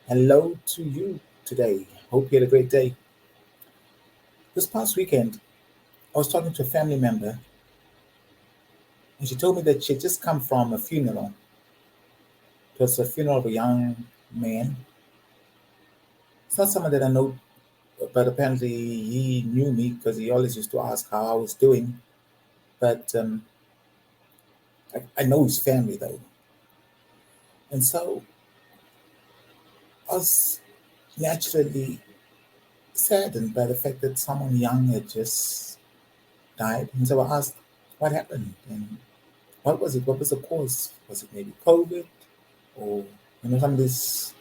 Hello to you today. Hope you had a great day. This past weekend, I was talking to a family member, and she told me that she had just come from a funeral. It was a funeral of a young man. It's not someone that I know, but apparently he knew me because he always used to ask how I was doing. But I know his family though. And so I was naturally saddened by the fact that someone young had just died. And so I asked, what happened? And what was it? What was the cause? Was it maybe COVID or some of these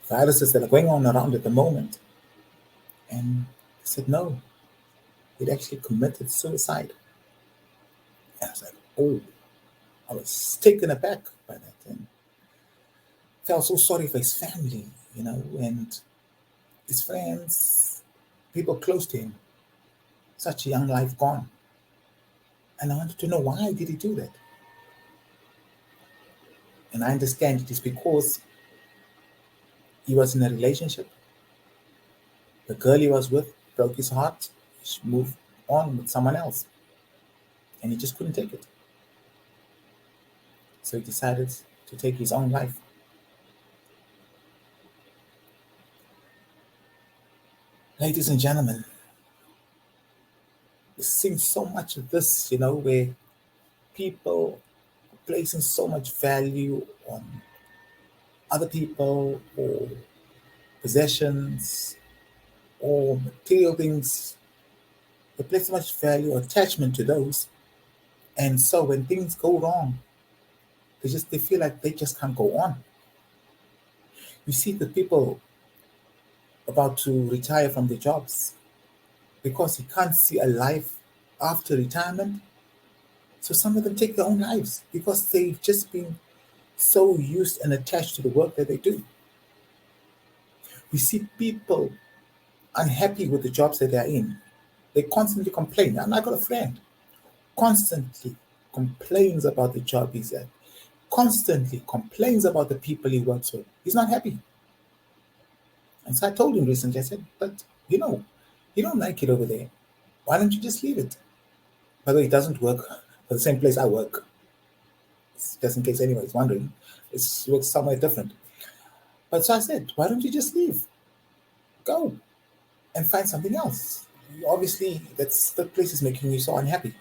viruses that are going on around at the moment? And he said no, he'd actually committed suicide. And I was like, oh, I was taken aback by that and felt so sorry for his family, and his friends, people close to him. Such a young life gone. And I wanted to know, why did he do that? And I understand it is because he was in a relationship. The girl he was with broke his heart. She moved on with someone else, and he just couldn't take it. So he decided to take his own life. Ladies and gentlemen, we're seeing so much of this, where people are placing so much value on other people or possessions or material things. They place so much value or attachment to those. And so when things go wrong, they feel like they just can't go on. You see the people about to retire from their jobs because he can't see a life after retirement. So some of them take their own lives because they've just been so used and attached to the work that they do. We see people unhappy with the jobs that they're in. They constantly complain. And I got a friend constantly complains about the job he's at, constantly complains about the people he works with. He's not happy. And so I told him recently, I said, but you don't like it over there. Why don't you just leave it? By the way, it doesn't work for the same place I work. Just in case anybody's wondering, it works somewhere different. But so I said, why don't you just leave? Go and find something else. Obviously, that place is making you so unhappy.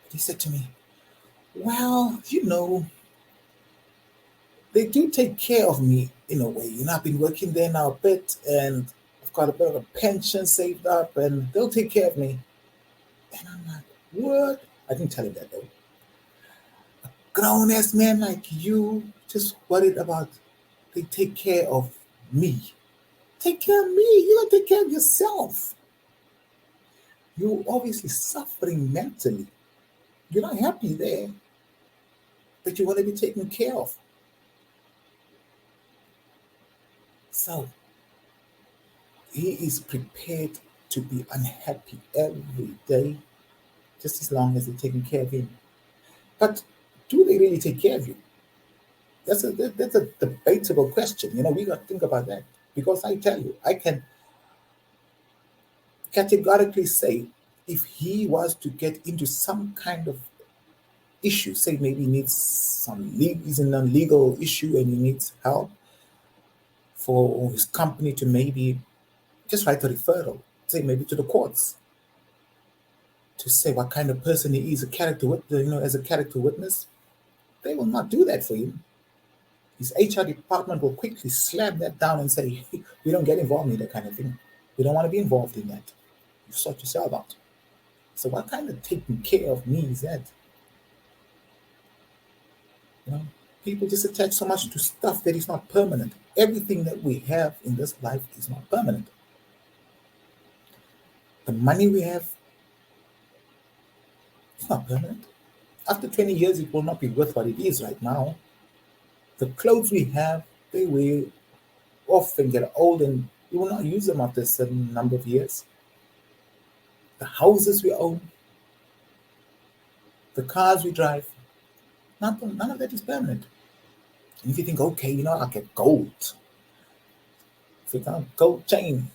But he said to me, well, they do take care of me in a way. I've been working there now a bit and I've got a bit of a pension saved up and they'll take care of me. And I'm like, what? I didn't tell him that though. Grown ass man like you just worried about they take care of me. Take care of me. You gotta take care of yourself. You're obviously suffering mentally. You're not happy there, but you want to be taken care of. So he is prepared to be unhappy every day, just as long as they're taking care of him. But do they really take care of you? That's a debatable question. We got to think about that because I tell you, I can categorically say if he was to get into some kind of issue, say maybe he needs he's in a legal issue and he needs help for his company to maybe just write a referral, say maybe to the courts, to say what kind of person he is, as a character witness, they will not do that for him. His HR department will quickly slam that down and say, we don't get involved in that kind of thing. We don't want to be involved in that. You sort yourself out. So what kind of taking care of me is that? You know, people just attach so much to stuff that is not permanent. Everything that we have in this life is not permanent. The money we have is not permanent. After 20 years, it will not be worth what it is right now. The clothes we have, they wear off and get old, and we will not use them after a certain number of years. The houses we own, the cars we drive, none of that is permanent. And if you think, okay, I'll get gold. If you got gold chain,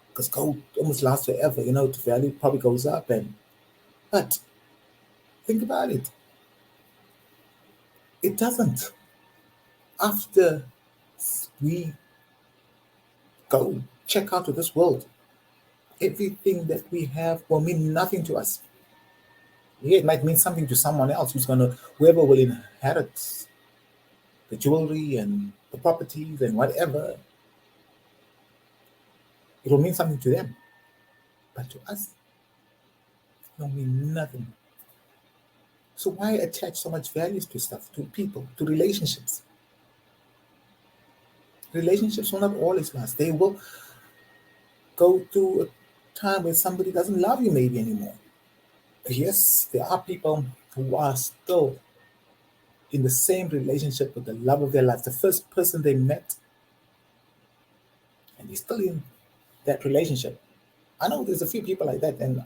because gold almost lasts forever, the value probably goes up. But think about it. It doesn't. After we go check out of this world, everything that we have will mean nothing to us. Yeah, it might mean something to someone else whoever will inherit the jewelry and the properties and whatever. It will mean something to them. But to us, it will mean nothing. So why attach so much values to stuff, to people, to relationships? Relationships will not always last. They will go through a time where somebody doesn't love you maybe anymore. Yes, there are people who are still in the same relationship with the love of their life, the first person they met, and they're still in that relationship. I know there's a few people like that, and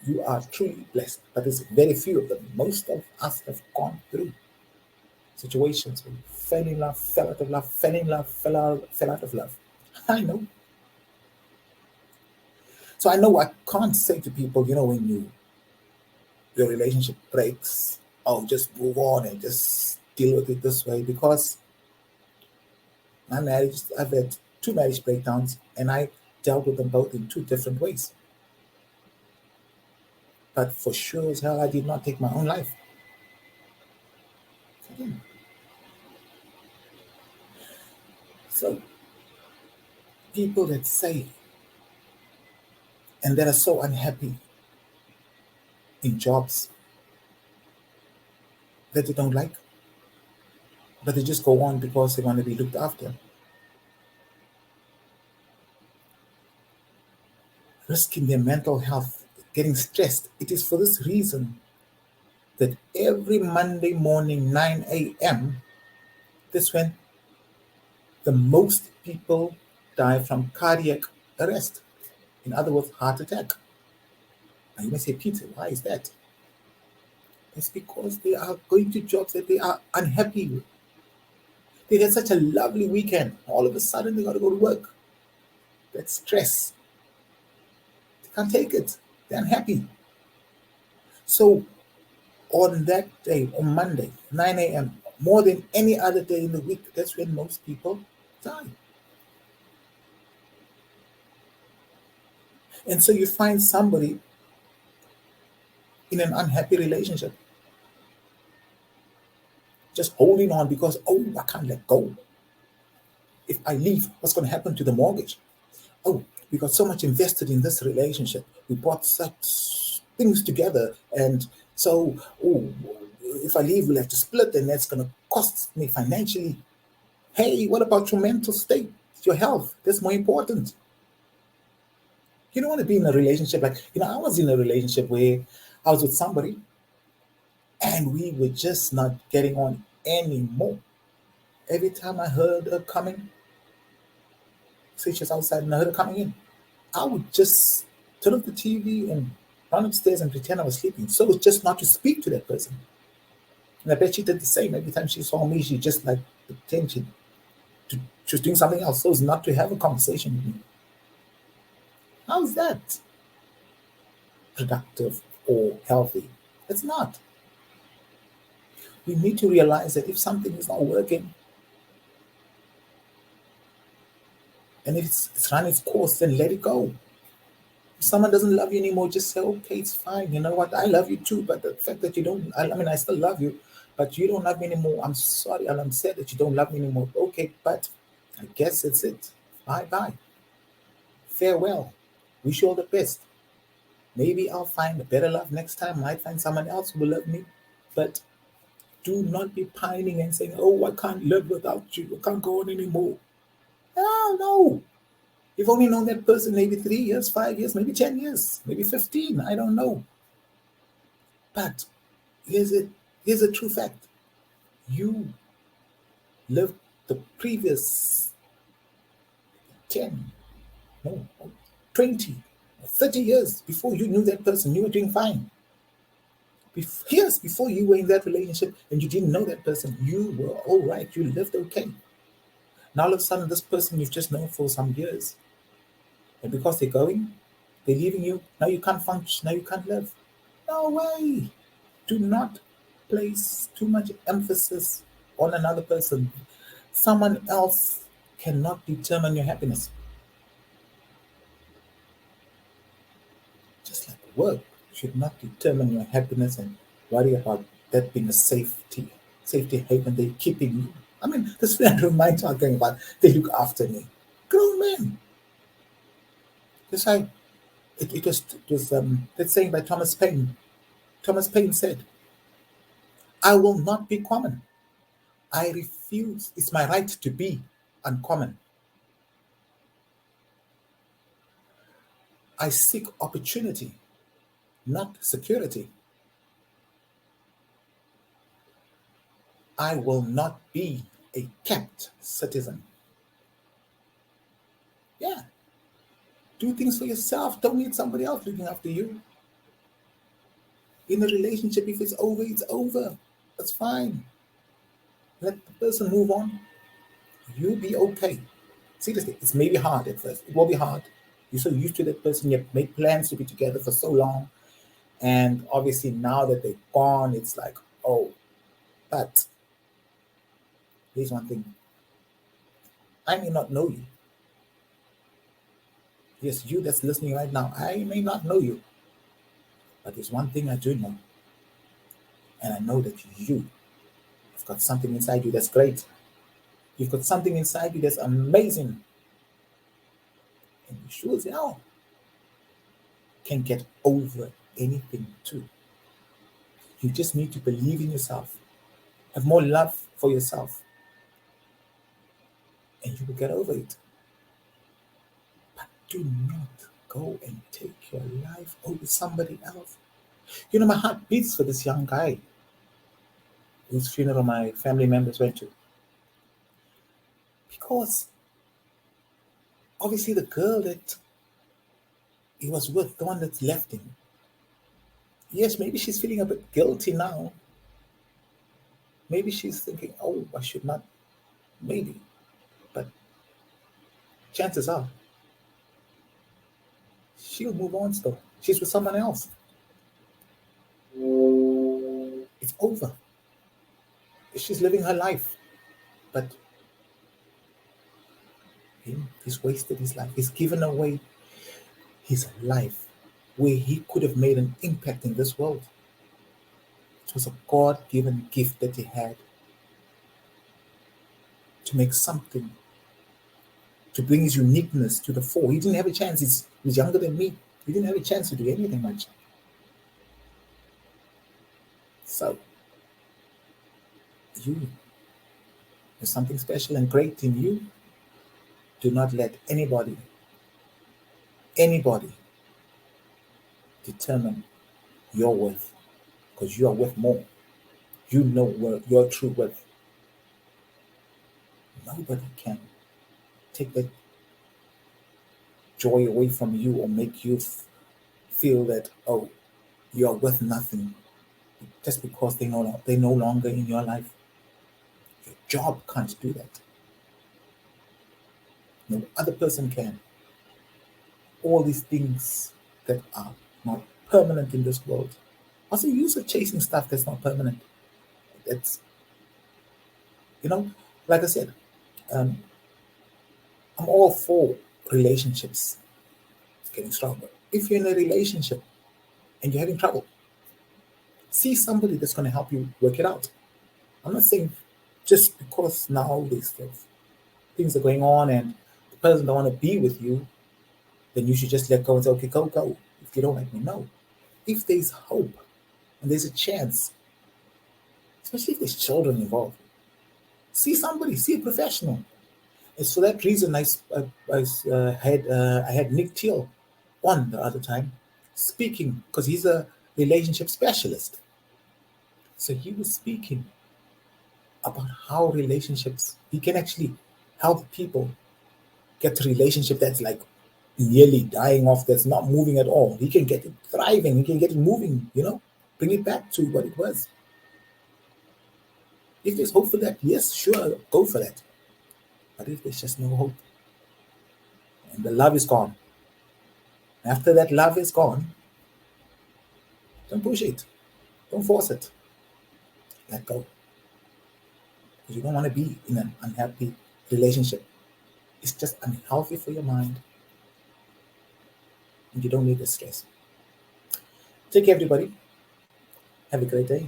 you are truly blessed, but there's very few of them. Most of us have gone through situations where we fell in love, fell out of love, fell in love, fell out of love. I know. So I know I can't say to people, when your relationship breaks, just move on and just deal with it this way, because my marriage, I've had two marriage breakdowns and I dealt with them both in two different ways. But for sure as hell, I did not take my own life. I didn't. So people that say and that are so unhappy in jobs that they don't like, but they just go on because they want to be looked after, risking their mental health, getting stressed. It is for this reason that every Monday morning, 9 a.m., that's when the most people die from cardiac arrest. In other words, heart attack. Now you may say, Peter, why is that? It's because they are going to jobs that they are unhappy with. They had such a lovely weekend. All of a sudden, they got to go to work. That's stress. They can't take it. They're unhappy. So on that day, on Monday, 9 a.m., more than any other day in the week, that's when most people die. And so you find somebody in an unhappy relationship just holding on because, I can't let go. If I leave, what's going to happen to the mortgage? We got so much invested in this relationship. We brought such things together. And so, if I leave, we'll have to split, and that's going to cost me financially. Hey, what about your mental state, your health? That's more important. You don't want to be in a relationship I was in a relationship where I was with somebody and we were just not getting on anymore. Every time I heard her coming, say she's outside and I heard her coming in, I would just turn off the TV and run upstairs and pretend I was sleeping. So it's just not to speak to that person. And I bet she did the same. Every time she saw me, she just pretend she was doing something else. So it's not to have a conversation with me. How's that productive or healthy? It's not. We need to realize that if something is not working and if it's run its course, then let it go. If someone doesn't love you anymore, just say, okay, it's fine. You know what? I love you too. But the fact that you don't, I still love you, but you don't love me anymore. I'm sorry. And I'm sad that you don't love me anymore. Okay, but I guess it's it. Bye bye. Farewell. Wish you all the best. Maybe I'll find a better love next time. Might find someone else who will love me. But do not be pining and saying, I can't live without you. I can't go on anymore. Oh, no. You've only known that person maybe 3 years, 5 years, maybe 10 years, maybe 15. I don't know. But here's a true fact. You lived the previous 10, no, 20, 30 years before you knew that person. You were doing fine. Yes, before you were in that relationship and you didn't know that person, you were all right. You lived okay. Now all of a sudden, this person you've just known for some years, and because they're leaving you. Now you can't function. Now you can't live. No way. Do not place too much emphasis on another person. Someone else cannot determine your happiness. Just like work should not determine your happiness and worry about that being a safety haven they're keeping you. I mean, this friend of mine talking about they look after me. Grown men. This I it was that saying by Thomas Paine. Thomas Paine said, I will not be common. I refuse. It's my right to be uncommon. I seek opportunity, not security. I will not be a kept citizen. Yeah, do things for yourself. Don't need somebody else looking after you. In a relationship, if it's over, it's over. That's fine. Let the person move on. You'll be okay. Seriously, it's maybe hard at first. It will be hard. You're so used to that person. You've made plans to be together for so long. And obviously, now that they're gone, it's like, oh, but here's one thing. I may not know you. Yes, you that's listening right now, I may not know you. But there's one thing I do know. And I know that you have got something inside you that's great. You've got something inside you that's amazing. And you sure as hell can get over anything too. You just need to believe in yourself, have more love for yourself, and you will get over it. But do not go and take your life over somebody else. You know, my heart beats for this young guy whose funeral my family members went to. Because obviously the girl that he was with, the one that's left him, yes, maybe she's feeling a bit guilty now. Maybe she's thinking, oh, I should not. Maybe. But chances are she'll move on still. She's with someone else. It's over. She's living her life. But he's wasted his life. He's given away his life where he could have made an impact in this world. It was a God given gift that he had to make something, to bring his uniqueness to the fore. He didn't have a chance. He was younger than me. He didn't have a chance to do anything much. So, you, there's something special and great in you. Do not let anybody determine your worth, because you are worth more. You know your true worth. Nobody can take that joy away from you or make you feel that, oh, you are worth nothing just because they're no longer in your life. Your job can't do that. No other person can. All these things that are not permanent in this world. Also, use of chasing stuff that's not permanent. It's, like I said, um, I'm all for relationships getting stronger. If you're in a relationship and you're having trouble, see somebody that's going to help you work it out. I'm not saying just because now these things are going on and the person don't want to be with you, then you should just let go and say, okay, go. If you don't like me, no. If there's hope and there's a chance, especially if there's children involved, see somebody, see a professional. It's for that reason I had Nick Teal on the other time speaking, because he's a relationship specialist. So he was speaking about how relationships, he can actually help people get a relationship that's like nearly dying off, that's not moving at all. He can get it thriving, he can get it moving. Bring it back to what it was. If there's hope for that, yes, sure, go for that. But if there's just no hope and the love is gone, after that love is gone, don't push it. Don't force it. Let go. Because you don't want to be in an unhappy relationship. It's just unhealthy for your mind. And you don't need the stress. Take care, everybody. Have a great day.